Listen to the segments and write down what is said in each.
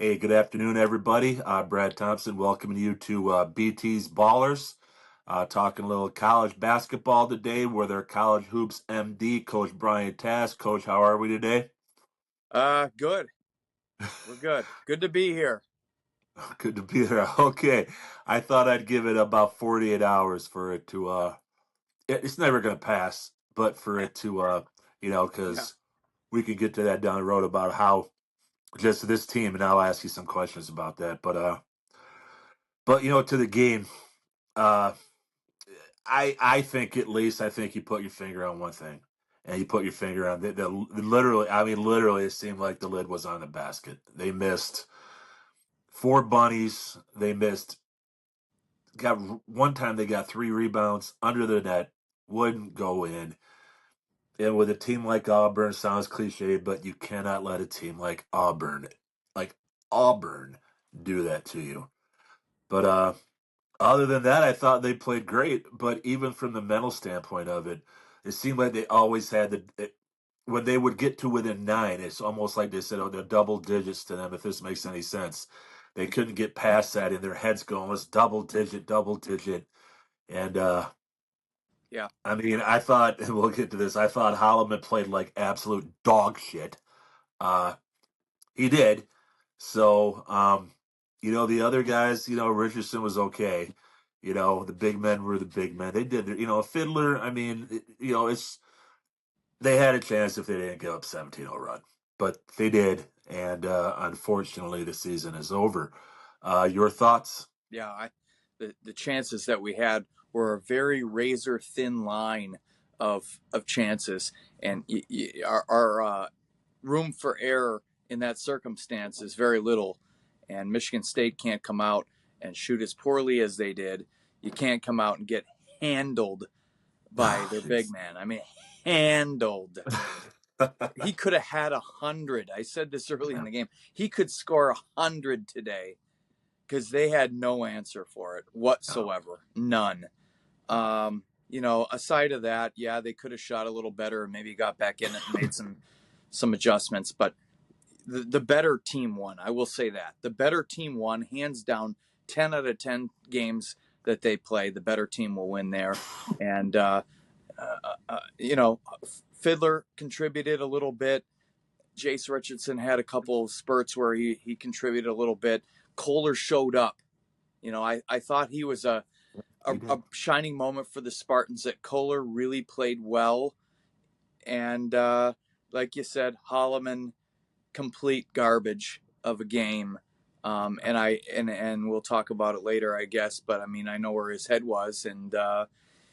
Hey, good afternoon, everybody. Brad Thompson welcoming you to BT's Ballers. Talking a little college basketball today with our College Hoops MD, Coach Brian Tass. Coach, how are we today? Good. We're good. Good to be here. Good to be there. Okay. I thought I'd give it about 48 hours for it to, it's never going to pass, but for it to, Yeah. because we can get to that down the road about how just this team, and I'll ask you some questions about that. But to the game. Uh, I think at least I think you put your finger on one thing, and you put your finger on the literally. I mean, literally, it seemed like the lid was on the basket. They missed four bunnies. They missed. Got one time they got three rebounds under the net, wouldn't go in. And with a team like Auburn, sounds cliche, but you cannot let a team like Auburn, do that to you. But other than that, I thought they played great. But even from the mental standpoint of it, it seemed like they always had when they would get to within nine, it's almost like they said, oh, they're double digits to them, if this makes any sense. They couldn't get past that in their heads going, it's double digit, double digit. And Yeah. I mean, I thought, we'll get to this, I thought Holloman played like absolute dog shit. Uh, he did. So, the other guys, Richardson was okay. The big men were the big men. They did, Fiddler, I mean, they had a chance if they didn't give up 17-0 run, but they did. And unfortunately, the season is over. Your thoughts? Yeah. The chances that we had were a very razor thin line of chances, and our room for error in that circumstance is very little. And Michigan State can't come out and shoot as poorly as they did. You can't come out and get handled by their big man. I mean, handled. He could have had 100. I said this early in the game. He could score 100 today because they had no answer for it whatsoever. None. Aside of that, yeah, they could have shot a little better, maybe got back in it and made some adjustments. But the better team won. I will say that the better team won, hands down. 10 out of 10 games that they play, the better team will win there. And Fiddler contributed a little bit. Jace Richardson had a couple of spurts where he contributed a little bit. Kohler showed up. I thought he was a shining moment for the Spartans, that Kohler really played well. And like you said, Holloman, complete garbage of a game. And we'll talk about it later, I guess. But I mean, I know where his head was, and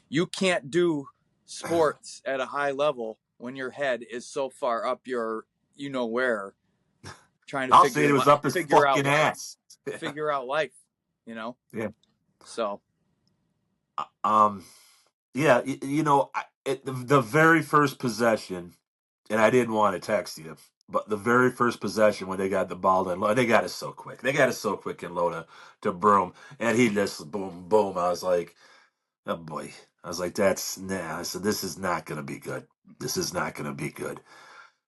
you can't do sports at a high level when your head is so far up your where, trying to I'll say it was up his figure out fucking life, ass. figure out life, you know. Yeah. So Um, yeah, the very first possession, and I didn't want to text you, but the very first possession when they got the ball and low, they got it so quick. They got it so quick and low to Broom, and he just boom, boom. I was like, oh boy. I was like, that's nah. I said, this is not going to be good. This is not going to be good.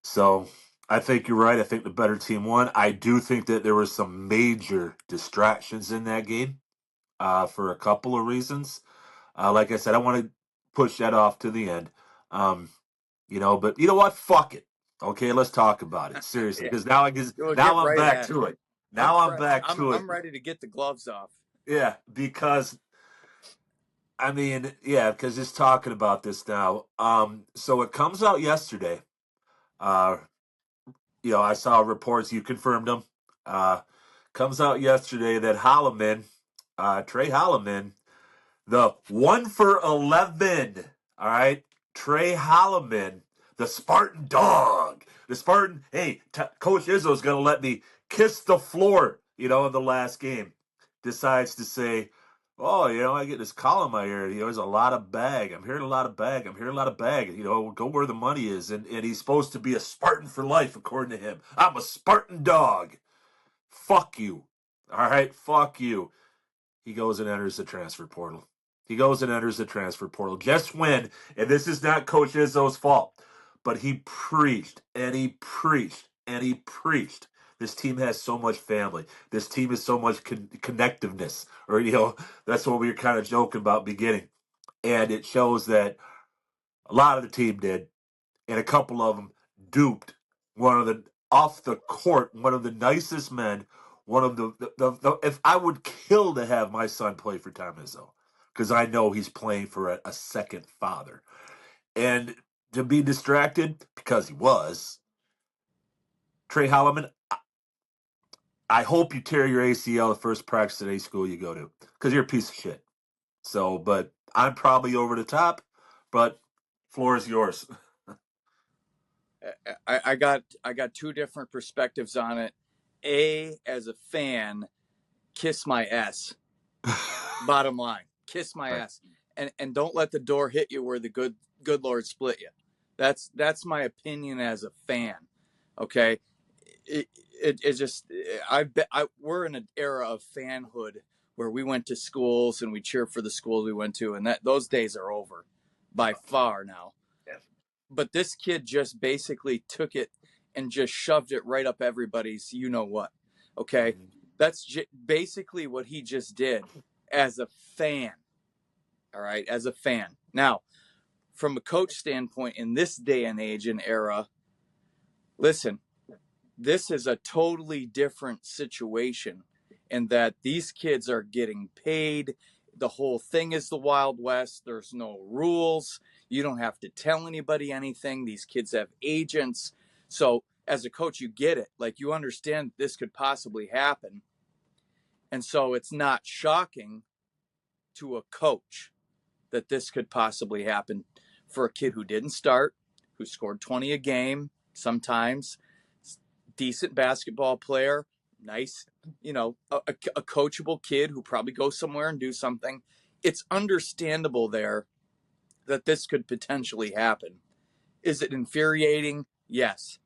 So I think you're right. I think the better team won. I do think that there were some major distractions in that game for a couple of reasons. Like I said, I want to push that off to the end. Um, but you know what? Fuck it. Okay, let's talk about it seriously yeah, because we'll get now I'm right back at it. to it. Now I'm back to it. I'm ready to get the gloves off. Yeah, because I mean, yeah, because just talking about this now. So it comes out yesterday. Uh, I saw reports. You confirmed them. Uh, comes out yesterday that Holloman, Trey Holloman, the 1 for 11. All right, Trey Holloman, the Spartan dog, the Spartan. Hey, Coach Izzo's gonna let me kiss the floor. In the last game, decides to say, "Oh, I get this call in my ear. There's a lot of bag. I'm hearing a lot of bag. I'm hearing a lot of bag. Go where the money is." And he's supposed to be a Spartan for life, according to him. I'm a Spartan dog. Fuck you. All right, fuck you. He goes and enters the transfer portal. He goes and enters the transfer portal. Just when, and this is not Coach Izzo's fault, but he preached and he preached and he preached This team has so much family. This team is so much connectiveness, or that's what we were kind of joking about beginning. And it shows that a lot of the team did, and a couple of them duped one of the off the court, one of the nicest men, one of the if I would kill to have my son play for Tom Izzo, because I know he's playing for a second father. And to be distracted, because he was, Trey Holloman, I hope you tear your ACL the first practice at a school you go to, because you're a piece of shit. So, but I'm probably over the top, but floor is yours. I got two different perspectives on it. As a fan, kiss my ass. Bottom line, kiss my Right. ass, and don't let the door hit you where the good Lord split you. That's my opinion as a fan. Okay, it just we're in an era of fanhood where we went to schools and we cheer for the schools we went to, and that those days are over by far now. Yeah. But this kid just basically took it and just shoved it right up everybody's you know what. Okay, Mhm. that's basically what he just did as a fan. All right, as a fan. Now, from a coach standpoint, in this day and age and era, listen, this is a totally different situation in that these kids are getting paid. The whole thing is the Wild West. There's no rules. You don't have to tell anybody anything. These kids have agents. So, as a coach, you get it. Like, you understand this could possibly happen. And so, it's not shocking to a coach that this could possibly happen for a kid who didn't start, who scored 20 a game sometimes, decent basketball player, nice, a coachable kid who probably goes somewhere and do something. It's understandable there that this could potentially happen. Is it infuriating? Yes.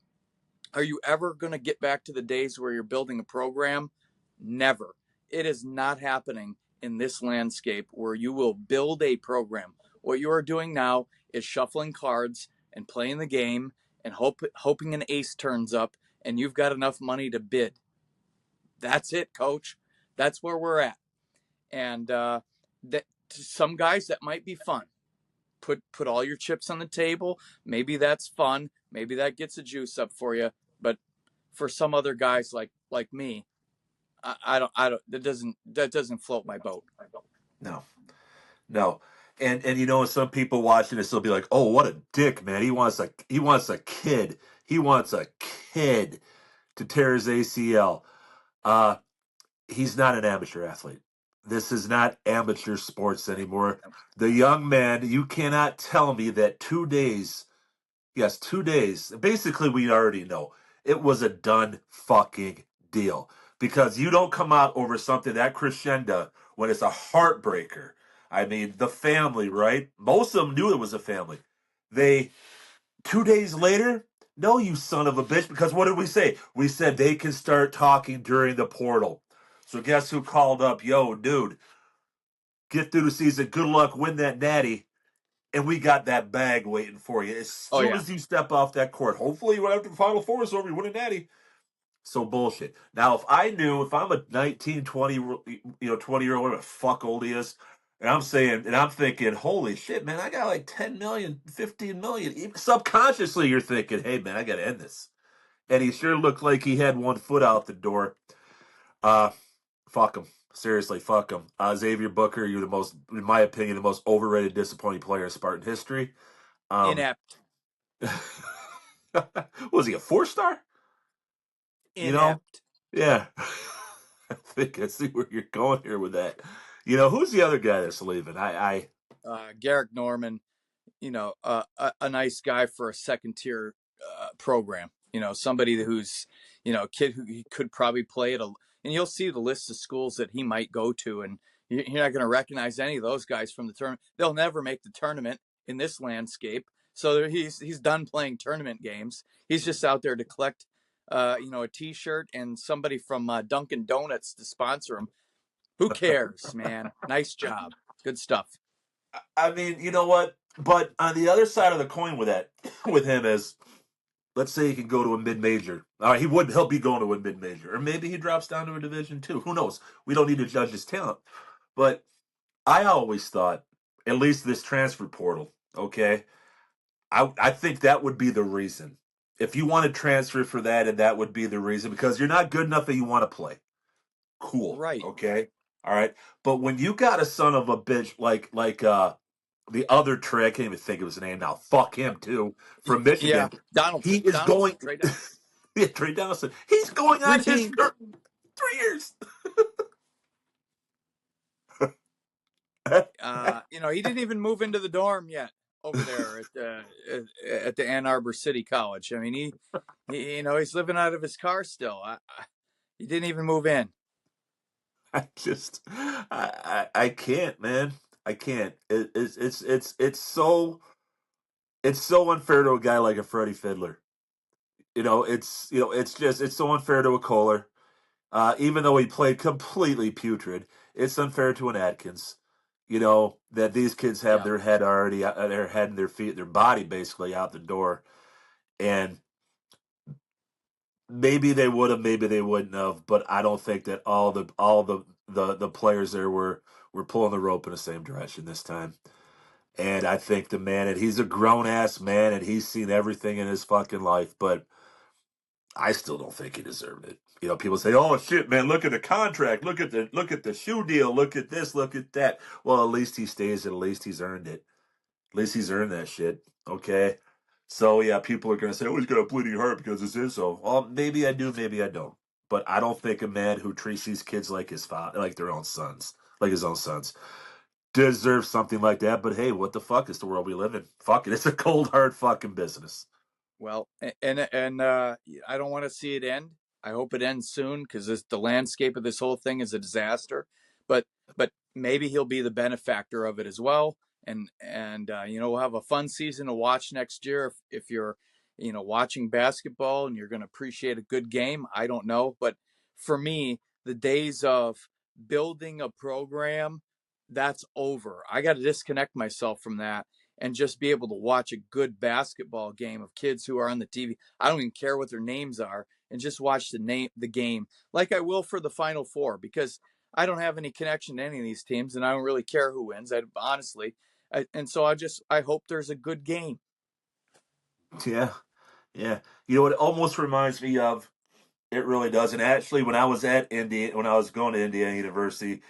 Are you ever going to get back to the days where you're building a program? Never. It is not happening in this landscape where you will build a program. What you are doing now is shuffling cards and playing the game and hoping an ace turns up and you've got enough money to bid. That's it, coach. That's where we're at. And that to some guys that might be fun. Put all your chips on the table. Maybe that's fun. Maybe that gets a juice up for you. But for some other guys like me, I don't that doesn't float my boat. No, no. And some people watching this will be like, "Oh, what a dick, man! He wants a kid. He wants a kid to tear his ACL." Uh, he's not an amateur athlete. This is not amateur sports anymore. The young man, you cannot tell me that 2 days, yes, 2 days, basically, we already know it was a done fucking deal because you don't come out over something that crescendo when it's a heartbreaker. I mean, the family, right? Most of them knew it was a family. They 2 days later, no, you son of a bitch, because what did we say? We said they can start talking during the portal. So guess who called up? Yo, dude, get through the season. Good luck, win that natty. And we got that bag waiting for you as Oh soon yeah. as you step off that court. Hopefully, right after the Final Four is over, you win a natty. So bullshit. Now, if I'm a 19, 20, 20-year-old, whatever the fuck old he is, and I'm thinking, holy shit, man, I got like 10 million, 15 million. Even subconsciously, you're thinking, hey, man, I got to end this. And he sure looked like he had one foot out the door. Uh, fuck him. Seriously, fuck him. Xavier Booker, you're the most, in my opinion, the most overrated, disappointing player in Spartan history. Um, Inept. was he a 4-star? You know? Inept. Yeah. I think I see where you're going here with that. Who's the other guy that's leaving? I Garrick Norman, a nice guy for a second tier program. Somebody who's, a kid who he could probably play at and you'll see the list of schools that he might go to, and you're not going to recognize any of those guys from the tournament. They'll never make the tournament in this landscape. So he's done playing tournament games. He's just out there to collect, a T-shirt and somebody from Dunkin' Donuts to sponsor him. Who cares, man? Nice job. Good stuff. I mean, you know what? But on the other side of the coin with that, with him is let's say he can go to a mid major. All right, he would. He'll be going to a mid major, or maybe he drops down to a Division two. Who knows? We don't need to judge his talent, but I always thought, at least this transfer portal, okay, I think that would be the reason. If you want to transfer for that, and that would be the reason, because you're not good enough that you want to play. Cool, Right. okay, all right. But when you got a son of a bitch like the other Trey, I can't even think of his name now. Fuck him too, from Yeah. Michigan. He Donaldson. is Donaldson. going. Trey Donaldson. Yeah, Trey Donaldson. He's going Three on his teams. 3 years. He didn't even move into the dorm yet over there at the Ann Arbor City College. I mean, he's living out of his car still. He didn't even move in. I can't, man. I can't. It's so unfair to a guy like a Freddie Fiddler. It's so unfair to a Kohler. Even though he played completely putrid, it's unfair to an Atkins. That these kids have Yeah. their head already, their head and their feet, their body basically out the door, and maybe they would have, maybe they wouldn't have, but I don't think that all the players there were pulling the rope in the same direction this time. And I think the man, and he's a grown ass man, and he's seen everything in his fucking life, but I still don't think he deserved it. People say, "Oh shit, man, look at the contract, look at the shoe deal, look at this, look at that." Well, at least he stays, and at least he's earned it. At least he's earned that shit. Okay. So yeah, people are gonna say, "Oh, he's got a bleeding heart because this is so." Well, maybe I do, maybe I don't. But I don't think a man who treats these kids like his father, like their own sons, like his own sons, deserves something like that. But hey, what the fuck is the world we live in? Fuck it, it's a cold hard fucking business. Well, and I don't want to see it end. I hope it ends soon because the landscape of this whole thing is a disaster. But maybe he'll be the benefactor of it as well. And we'll have a fun season to watch next year if you're watching basketball and you're going to appreciate a good game. I don't know, but for me, the days of building a program, that's over. I got to disconnect myself from that and just be able to watch a good basketball game of kids who are on the TV. I don't even care what their names are, and just watch the game like I will for the Final Four, because I don't have any connection to any of these teams, and I don't really care who wins. Honestly, and so I hope there's a good game. Yeah, yeah. It almost reminds me of. It really does. And actually, when I was going to Indiana University,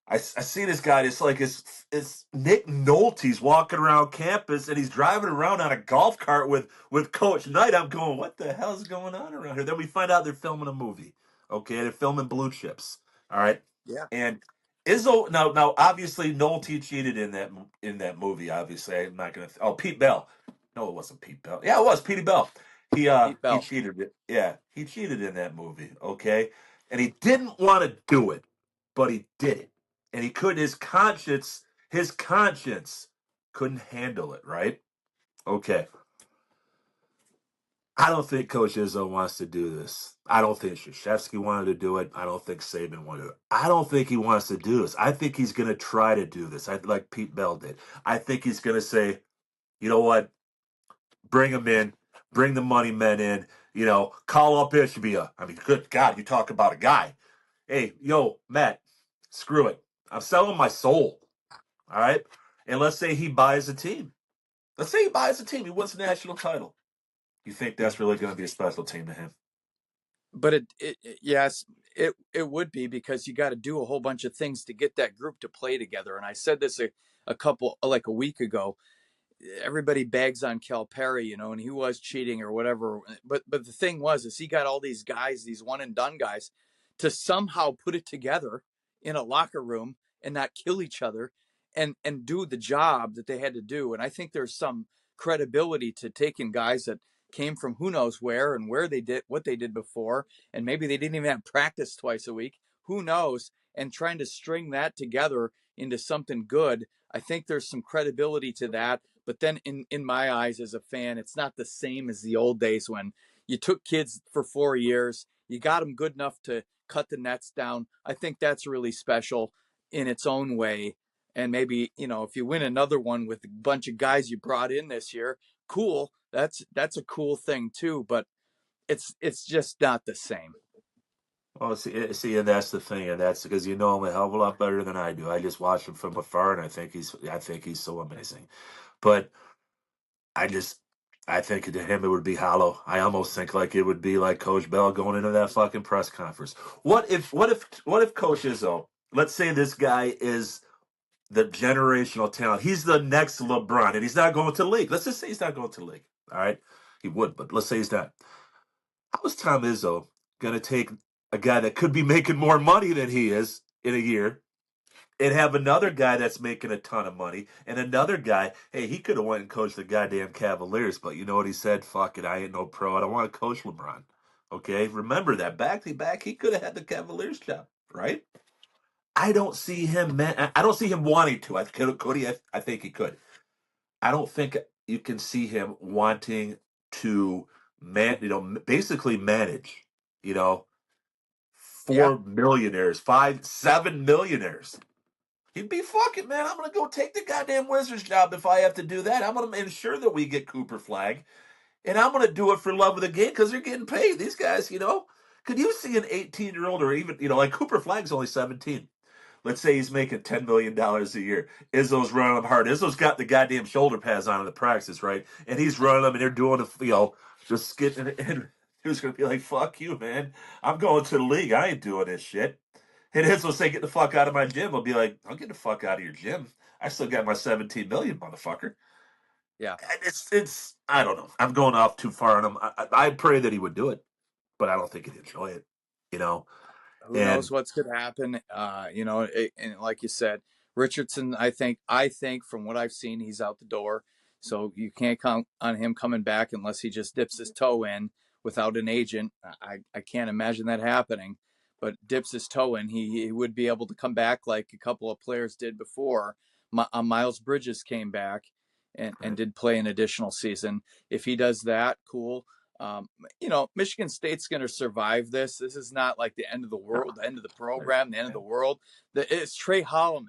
I see this guy. It's Nick Nolte's walking around campus, and he's driving around on a golf cart with Coach Knight. I'm going, what the hell is going on around here? Then we find out they're filming a movie. Okay, they're filming Blue Chips. All right, Yeah, and Izzo now obviously Nolte cheated in that movie. Obviously, I'm not gonna. Oh, Pete Bell. No, it wasn't Pete Bell. Yeah, it was Petey Bell. Pete He Bell. cheated. Yeah, he cheated in that movie. Okay, and he didn't want to do it, but he did it, and he couldn't. His conscience couldn't handle it. Right? Okay. I don't think Coach Izzo wants to do this. I don't think Krzyzewski wanted to do it. I don't think Saban wanted to do it. I don't think he wants to do this. I think he's going to try to do this. Like Pete Bell did. I think he's going to say, you know what? Bring him in. Bring the money men in. Call up Ishbia. I mean, good God, you talk about a guy. Hey, yo, Matt, screw it. I'm selling my soul. All right? And let's say he buys a team. Let's say he buys a team. He wins the national title. You think that's really going to be a special team to him? But yes, it would be, because you got to do a whole bunch of things to get that group to play together. And I said this a couple like a week ago. Everybody bags on Calipari, and he was cheating or whatever. But the thing is he got all these guys, these one and done guys, to somehow put it together in a locker room and not kill each other and do the job that they had to do. And I think there's some credibility to taking guys that came from who knows where and where they did what they did before, and maybe they didn't even have practice twice a week. Who knows? And trying to string that together into something good. I think there's some credibility to that. But then in my eyes as a fan, it's not the same as the old days when you took kids for 4 years, you got them good enough to cut the nets down. I think that's really special in its own way. And maybe, if you win another one with a bunch of guys you brought in this year, cool. That's a cool thing too, but it's just not the same. Well, see, and that's the thing, and that's because you know him a hell of a lot better than I do. I just watch him from afar, and I think he's so amazing. But I just, I think to him it would be hollow. I almost think like it would be like Coach Bell going into that fucking press conference. What if Coach Izzo? Let's say this guy is the generational talent. He's the next LeBron, and he's not going to the league. Let's just say he's not going to the league. All right, he would, but let's say he's not. How is Tom Izzo going to take a guy that could be making more money than he is in a year and have another guy that's making a ton of money and another guy, hey, he could have went and coached the goddamn Cavaliers, but you know what he said? Fuck it, I ain't no pro. I don't want to coach LeBron. Okay, remember that back to back, he could have had the Cavaliers job, right? I don't see him. I don't see him wanting to. Could he? I think he could. I don't think you can see him wanting to basically manage. You know, Yeah, 4 millionaires, 7 millionaires. He'd be fucking man. I'm gonna go take the goddamn Wizards job if I have to do that. I'm gonna ensure that we get Cooper Flag, and I'm gonna do it for love of the game because they're getting paid. These guys, could you see an 18-year-old or even like Cooper Flag's only 17. Let's say he's making $10 million a year. Izzo's running them hard. Izzo's got the goddamn shoulder pads on in the practice, right? And he's running them, and they're doing just skipping. And who's gonna be like, "Fuck you, man! I'm going to the league. I ain't doing this shit." And Izzo say, "Get the fuck out of my gym." I'll be like, "I'll get the fuck out of your gym. I still got my 17 million, motherfucker." yeah. And it's I don't know. I'm going off too far on him. I pray that he would do it, but I don't think he'd enjoy it. You know, Who knows and what's going to happen? And like you said, Richardson. I think from what I've seen, he's out the door. So you can't count on him coming back unless he just dips his toe in without an agent. I can't imagine that happening. But dips his toe in, he would be able to come back like a couple of players did before. Miles Bridges came back and right, did play an additional season. If he does that, cool. Michigan State's going to survive this. This is not like the end of the world, the end of the right, program, the end of the world. It's Trey Holloman,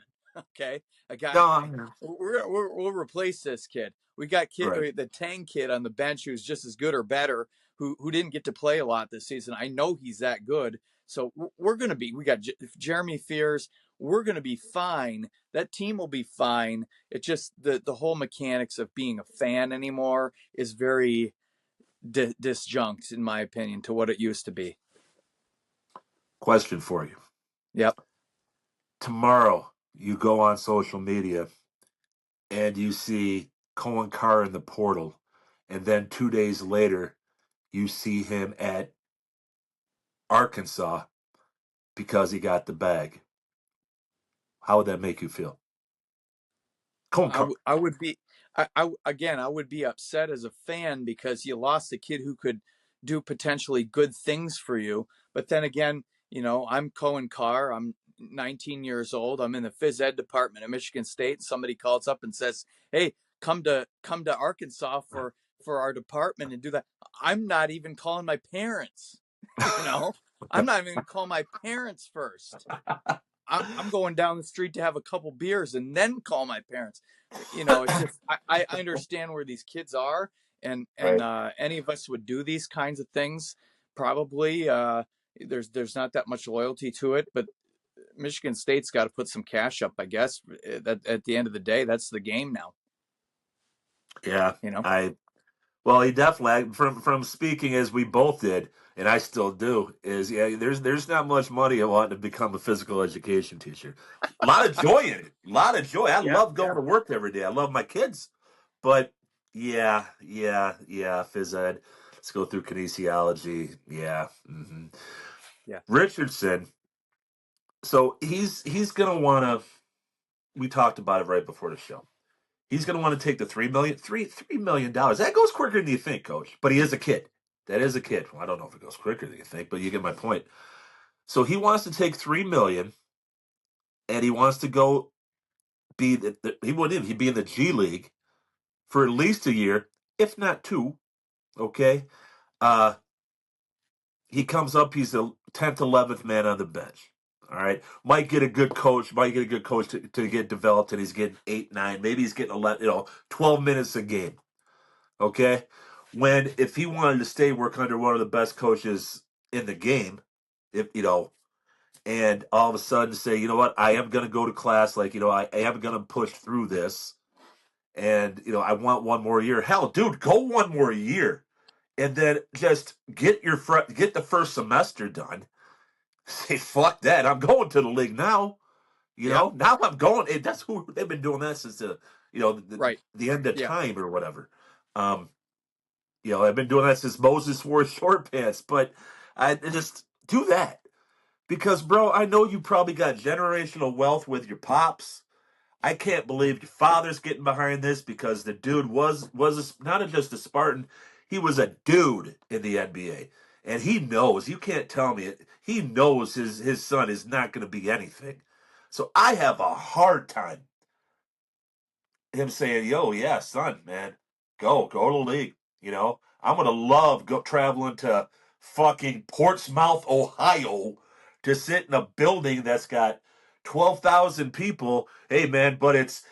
okay? A guy, no, we'll replace this kid. We got right. the Tang kid on the bench who's just as good or better, who didn't get to play a lot this season. I know he's that good. So we're going to we got Jeremy Fears. We're going to be fine. That team will be fine. It's just the whole mechanics of being a fan anymore is very disjunct, in my opinion, to what it used to be. Question for you. Yep. Tomorrow, you go on social media and you see Cohen Carr in the portal, and then 2 days later, you see him at Arkansas because he got the bag. How would that make you feel? Cohen Carr. I would be again I would be upset as a fan because you lost a kid who could do potentially good things for you. But then again, I'm Cohen Carr. I'm 19 years old. I'm in the phys ed department at Michigan State. Somebody calls up and says, "Hey, come to Arkansas for our department and do that." I'm not even calling my parents. you know, I'm not even going to call my parents first. I'm going down the street to have a couple beers and then call my parents. It's just I understand where these kids are, and Right. any of us would do these kinds of things. Probably there's not that much loyalty to it, but Michigan State's got to put some cash up, I guess. That at the end of the day, that's the game now. Yeah, You know. I well, he definitely from speaking as we both did, and I still do. Is yeah, there's not much money in wanting to become a physical education teacher. A lot of joy in it. A lot of joy. I Yeah, love going yeah, to work every day. I love my kids, but yeah, phys ed. Let's go through kinesiology. Yeah. yeah. Richardson. So he's gonna want to. We talked about it right before the show. He's going to want to take the $3 million. That goes quicker than you think, Coach. But he is a kid. That is a kid. Well, I don't know if it goes quicker than you think, but you get my point. So he wants to take 3 million, and he wants to go he wouldn't even he'd be in the G League for at least a year, if not two. Okay, uh, he comes up. He's the 10th, 11th man on the bench. All right, might get a good coach. Might get a good coach to get developed, and he's getting 8, 9, maybe he's getting 11, 12 minutes a game. Okay. when if he wanted to stay work under one of the best coaches in the game, if and all of a sudden say, you know what, I am going to go to class, like I am going to push through this, and I want one more year. Hell, dude, go one more year, and then just get the first semester done. Say fuck that, I'm going to the league now. Yeah, Now I'm going. That's who they've been doing that since right. the end of Yeah, time or whatever. Um, I've been doing that since Moses wore short pants, but I just do that because, bro, I know you probably got generational wealth with your pops. I can't believe your father's getting behind this because the dude was not just a Spartan, he was a dude in the NBA, and he knows. You can't tell me it. He knows his son is not going to be anything. So I have a hard time him saying, "Yo, yeah, son, man, go to the league." I'm gonna love go traveling to fucking Portsmouth, Ohio, to sit in a building that's got 12,000 people. Hey, man, but it's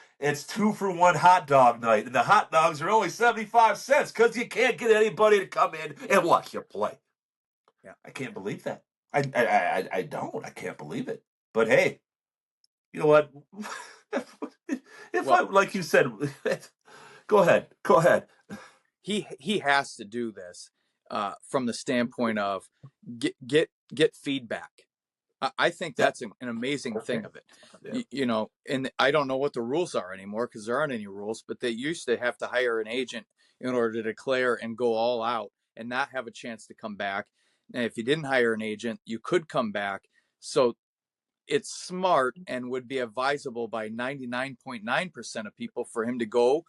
2 for 1 hot dog night, and the hot dogs are only 75 cents because you can't get anybody to come in and watch you play. yeah. I can't believe that. I don't. I can't believe it. But hey, you know what? If I Well, like you said, go ahead. Go ahead. he has to do this from the standpoint of get feedback. I think Yep. that's an amazing Okay. thing of it. Yep. And I don't know what the rules are anymore because there aren't any rules, but they used to have to hire an agent in order to declare and go all out and not have a chance to come back. And if you didn't hire an agent, you could come back. So it's smart and would be advisable by 99.9% of people for him to go,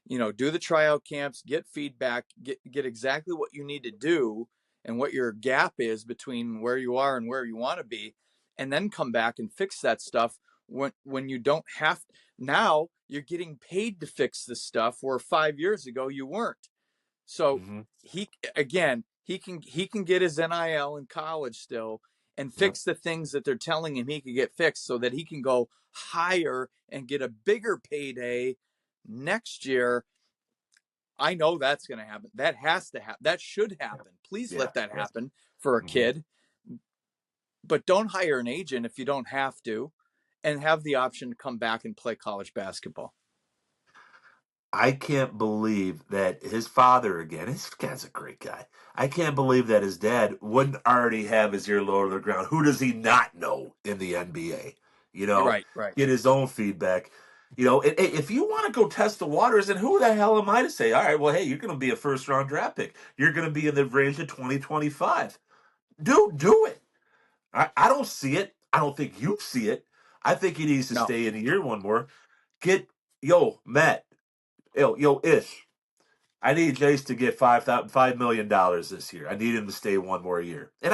do the tryout camps, get feedback, get exactly what you need to do and what your gap is between where you are and where you want to be, and then come back and fix that stuff when you don't have. Now you're getting paid to fix this stuff where 5 years ago you weren't. So Mm-hmm. he again he can get his NIL in college still and Yep. fix the things that they're telling him he can get fixed so that he can go higher and get a bigger payday next year. I know that's going to happen. That has to happen. That should Yep. happen. Please Yeah. let that Yeah. happen for a Mm-hmm. kid. But don't hire an agent if you don't have to and have the option to come back and play college basketball. I can't believe that his father again. This guy's a great guy. I can't believe that his dad wouldn't already have his ear low to the ground. Who does he not know in the NBA? You're right, right. Get his own feedback. If you want to go test the waters, then who the hell am I to say? All right, well, hey, you're going to be a first round draft pick. You're going to be in the range of 2025. Do it. I don't see it. I don't think you see it. I think he needs to No. stay in a year one more. Get Matt. Ish. I need Jace to get $5 million this year. I need him to stay one more year, and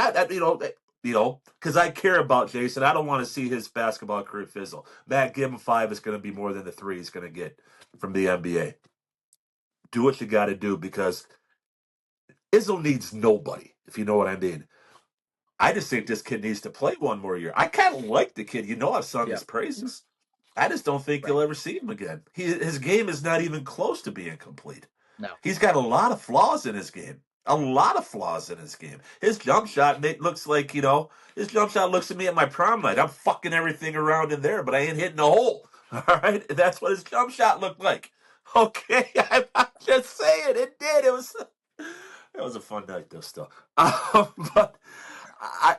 because I care about Jason. I don't want to see his basketball career fizzle. Matt, give him 5. It's going to be more than the 3 he's going to get from the NBA. Do what you got to do because Izzo needs nobody. If you know what I mean. I just think this kid needs to play one more year. I kind of like the kid. I've sung Yeah. his praises. I just don't think Right. you'll ever see him again. His game is not even close to being complete. No. He's got a lot of flaws in his game. A lot of flaws in his game. His jump shot looks like, his jump shot looks at me at my prom night. I'm fucking everything around in there, but I ain't hitting a hole. All right? That's what his jump shot looked like. Okay? I'm just saying. It did. It was a fun night, though, still. But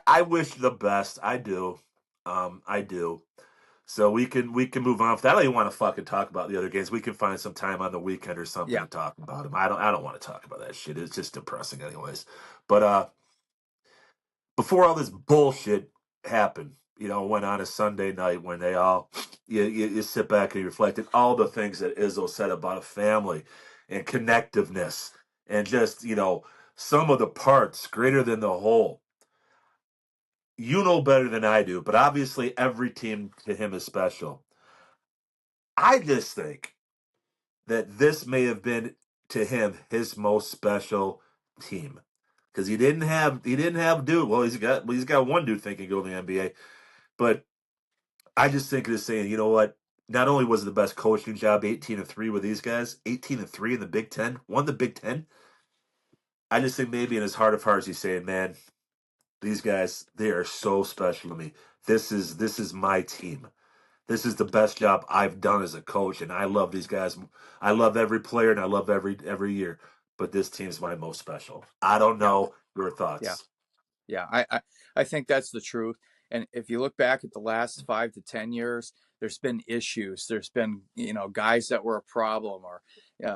I wish the best. I do. I do. So we can move on. If I don't even want to fucking talk about the other games, we can find some time on the weekend or something Yeah. to talk about them. I don't want to talk about that shit. It's just depressing, anyways. But before all this bullshit happened, went on a Sunday night when they all you sit back and you reflect on all the things that Izzo said about a family and connectiveness and just some of the parts greater than the whole. You know better than I do, but obviously every team to him is special. I just think that this may have been to him his most special team because he didn't have dude. Well, he's got one dude thinking go to the NBA, but I just think of this saying, you know what? Not only was it the best coaching job, 18-3 with these guys, 18-3 in the Big Ten, won the Big Ten. I just think maybe in his heart of hearts he's saying, "Man, these guys, they are so special to me. This is my team. This is the best job I've done as a coach, and I love these guys. I love every player, and I love every year. But this team's my most special. I don't Yeah, know your yeah. thoughts. Yeah, I think that's the truth. And if you look back at the last 5 to 10 years, there's been issues. There's been guys that were a problem, or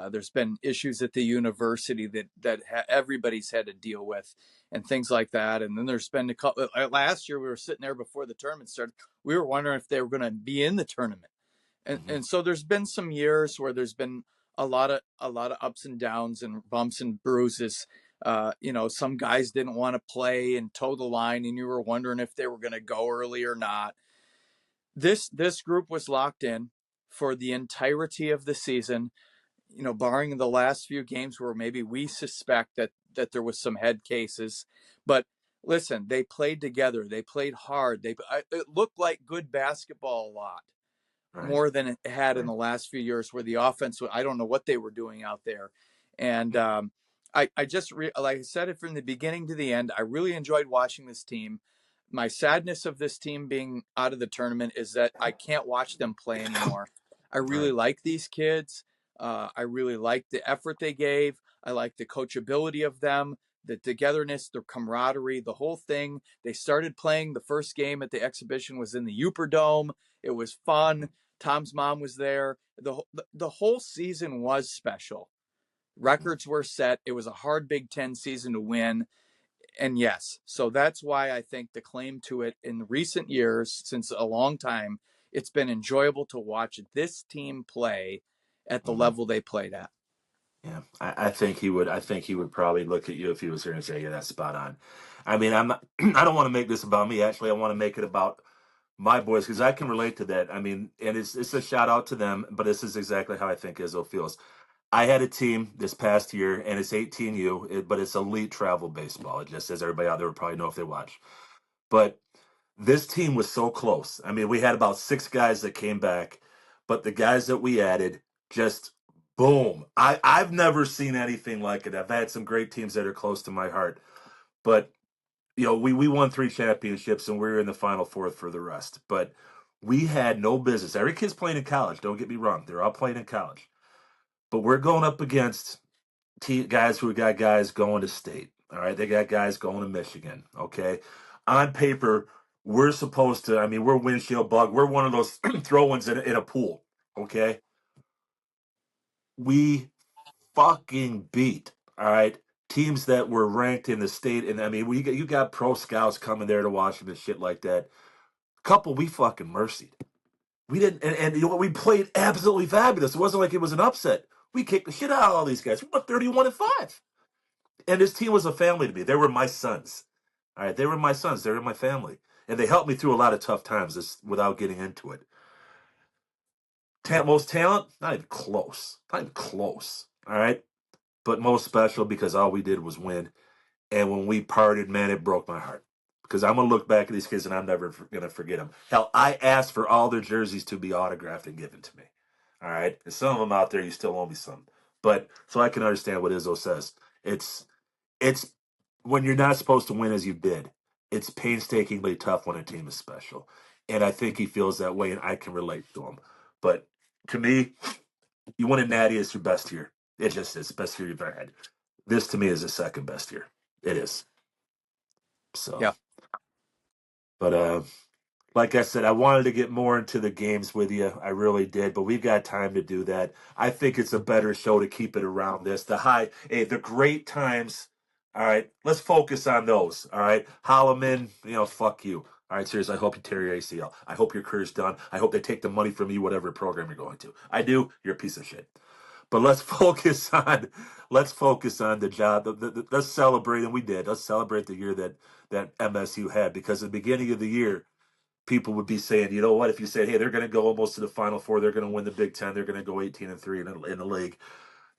there's been issues at the university that everybody's had to deal with, and things like that. And then there's been a couple. Last year, we were sitting there before the tournament started. We were wondering if they were going to be in the tournament, and Hmm. and so there's been some years where there's been a lot of ups and downs and bumps and bruises. Some guys didn't want to play and toe the line, and you were wondering if they were going to go early or not. This group was locked in for the entirety of the season. Barring the last few games where maybe we suspect that there was some head cases, but listen, they played together. They played hard. It looked like good basketball a lot Right, more than it had in right. the last few years, where the offense, I don't know what they were doing out there. And I just, like I said it from the beginning to the end, I really enjoyed watching this team. My sadness of this team being out of the tournament is that I can't watch them play anymore. I really Right. like these kids. I really like the effort they gave. I like the coachability of them, the togetherness, the camaraderie, the whole thing. They started playing. The first game at the exhibition was in the Uper Dome. It was fun. Tom's mom was there. The whole season was special. Mhm. Records were set. It was a hard Big Ten season to win. And yes, so that's why I think the claim to it in recent years, since a long time, it's been enjoyable to watch this team play at the Mhm. level they played at. Yeah, I think he would. I think he would probably look at you if he was here and say, "Yeah, that's spot on." I mean, I'm not. I don't want to make this about me. Actually, I want to make it about my boys because I can relate to that. I mean, and it's a shout out to them, but this is exactly how I think Izzo feels. I had a team this past year, and it's 18U, but it's elite travel baseball. It just as everybody out there would probably know if they watch. But this team was so close. I mean, we had about six guys that came back, but the guys that we added just boom. I've never seen anything like it. I've had some great teams that are close to my heart, but we won three championships and we were in the final fourth for the rest. But we had no business. Every kid's playing in college. Don't get me wrong; they're all playing in college. But we're going up against guys who got guys going to state. All right, they got guys going to Michigan. Okay, on paper, we're supposed to. I mean, we're windshield bug. We're one of those throw-ins in a pool. Okay, we fucking beat. All right, teams that were ranked in the state, and I mean, you got pro scouts coming there to watch them and shit like that. Couple, we fucking mercied. We didn't, and you know what? We played absolutely fabulous. It wasn't like it was an upset. We kicked the shit out of all these guys. We went 31-5. And this team was a family to me. They were my sons. All right, they were my sons. They were my family, and they helped me through a lot of tough times. Without getting into it. Most talent, not even close. Not even close. All right, but most special because all we did was win. And when we parted, man, it broke my heart. Because I'm gonna look back at these kids and I'm never gonna forget them. Hell, I asked for all their jerseys to be autographed and given to me. All right, and some of them out there, you still owe me some. But so I can understand what Izzo says. It's when you're not supposed to win as you did. It's painstakingly tough when a team is special, and I think he feels that way, and I can relate to him. But to me, you win a natty is your best year. It just is the best year you've ever had. This to me is the second best year. It is. So, Yeah, but like I said, I wanted to get more into the games with you. I really did, but we've got time to do that. I think it's a better show to keep it around this. The great times. All right, let's focus on those. All right, Holloman, fuck you. All right, seriously, I hope you tear your ACL. I hope your career's done. I hope they take the money from you, whatever program you're going to. I do. You're a piece of shit. But let's focus on the job. Let's celebrate, and we did. Let's celebrate the year that MSU had because at the beginning of the year people would be saying, you know what? If you said, hey, they're going to go almost to the Final Four, they're going to win the Big Ten, they're going to go 18-3 in the league.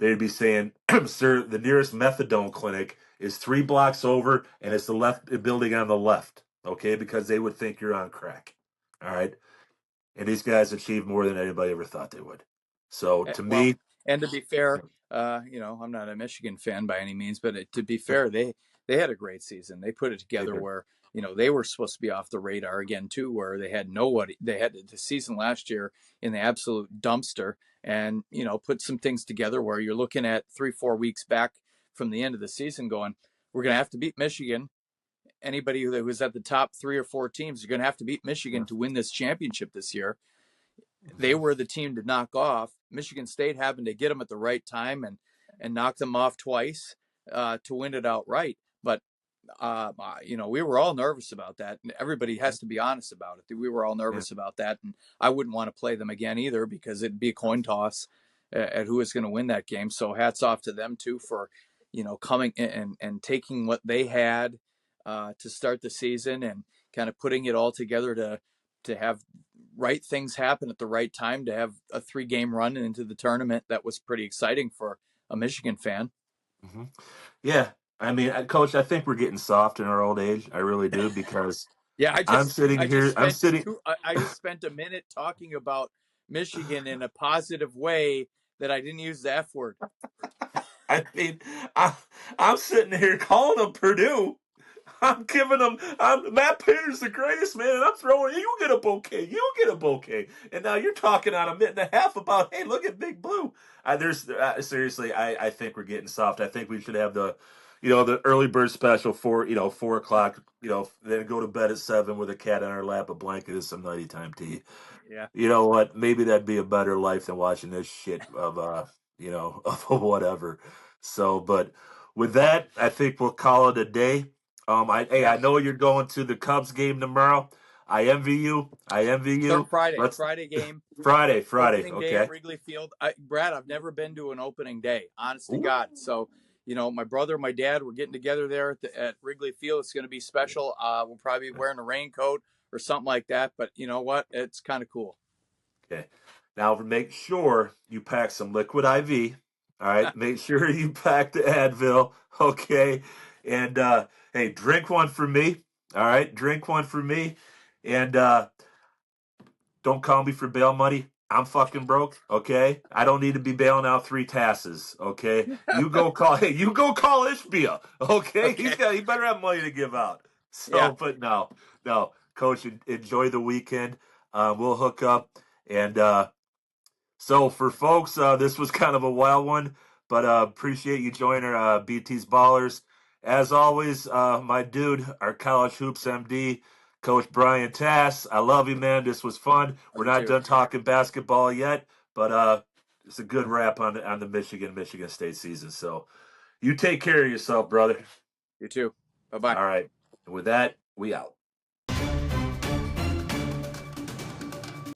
They'd be saying, sir, the nearest methadone clinic is 3 blocks over, and it's the left building on the left. Okay, because they would think you're on crack. All right, and these guys achieved more than anybody ever thought they would. So to well, me, and to be fair, I'm not a Michigan fan by any means, but to be fair, they had a great season. They put it They together did. where they were supposed to be off the radar again too, where they had nobody. They had the season last year in the absolute dumpster, and put some things together where you're looking at 3-4 weeks back from the end of the season, going, we're going to have to beat Michigan. Anybody who was at the top 3 or 4 teams, you're going to have to beat Michigan Yeah. to win this championship this year. They Mhm. were the team to knock off. Michigan State having to get them at the right time and knock them off twice to win it outright. But we were all nervous about that. And everybody has to be honest about it. We were all Yeah. nervous about that, and I wouldn't want to play them again either because it'd be a coin toss at who is going to win that game. So hats off to them too for coming in and taking what they had to start the season and kind of putting it all together to have right things happen at the right time, to have a 3-game run into the tournament that was pretty exciting for a Michigan fan. Mhm. Yeah. I mean, Coach, I think we're getting soft in our old age. I really do because Yeah, I I'm just sitting I just here. I'm spent sitting. I just spent a minute talking about Michigan in a positive way that I didn't use the F word. I mean, I, I'm sitting here calling them Purdue. I'm giving them. Matt Painter's the greatest man, and I'm throwing. You get a bouquet. You get a bouquet. And now you're talking on a minute and a half about, hey, look at Big Blue. There's seriously, I think we're getting soft. I think we should have the early bird special for 4 o'clock. Then go to bed at 7 with a cat on our lap, a blanket, and some nighty time tea. Yeah, You know what? Maybe that'd be a better life than watching this shit of of whatever. So, but with that, I think we'll call it a day. I yeah. know you're going to the Cubs game tomorrow. I envy you. I envy Starting you. Friday, Let's Friday game, Friday. opening day at Okay. Wrigley Field. Brad, I've never been to an opening day, honest to Ooh, God. So, my brother, my dad, we're getting together there at Wrigley Field. It's going to be special. We'll probably be wearing a raincoat or something like that. But you know what? It's kind of cool. okay. Now make sure you pack some liquid IV. All right. Make sure you pack the Advil. Okay. And hey, drink one for me. All right. Drink one for me. And don't call me for bail money. I'm fucking broke. Okay. I don't need to be bailing out 3 Tasses. Okay. You go call. Hey, you go call Ishbia. Okay. Okay. He better have money to give out. Yeah. So, but no, no, Coach, enjoy the weekend. We'll hook up and. So for folks, this was kind of a wild one, but appreciate you joining our BT's Ballers. As always, my dude, our college hoops MD, Coach Brian Tass. I love you, man. This was fun. Love We're you not too. done talking basketball yet, but it's a good wrap on the Michigan State season. So you take care of yourself, brother. You too. Bye bye. All right. And with that, we out.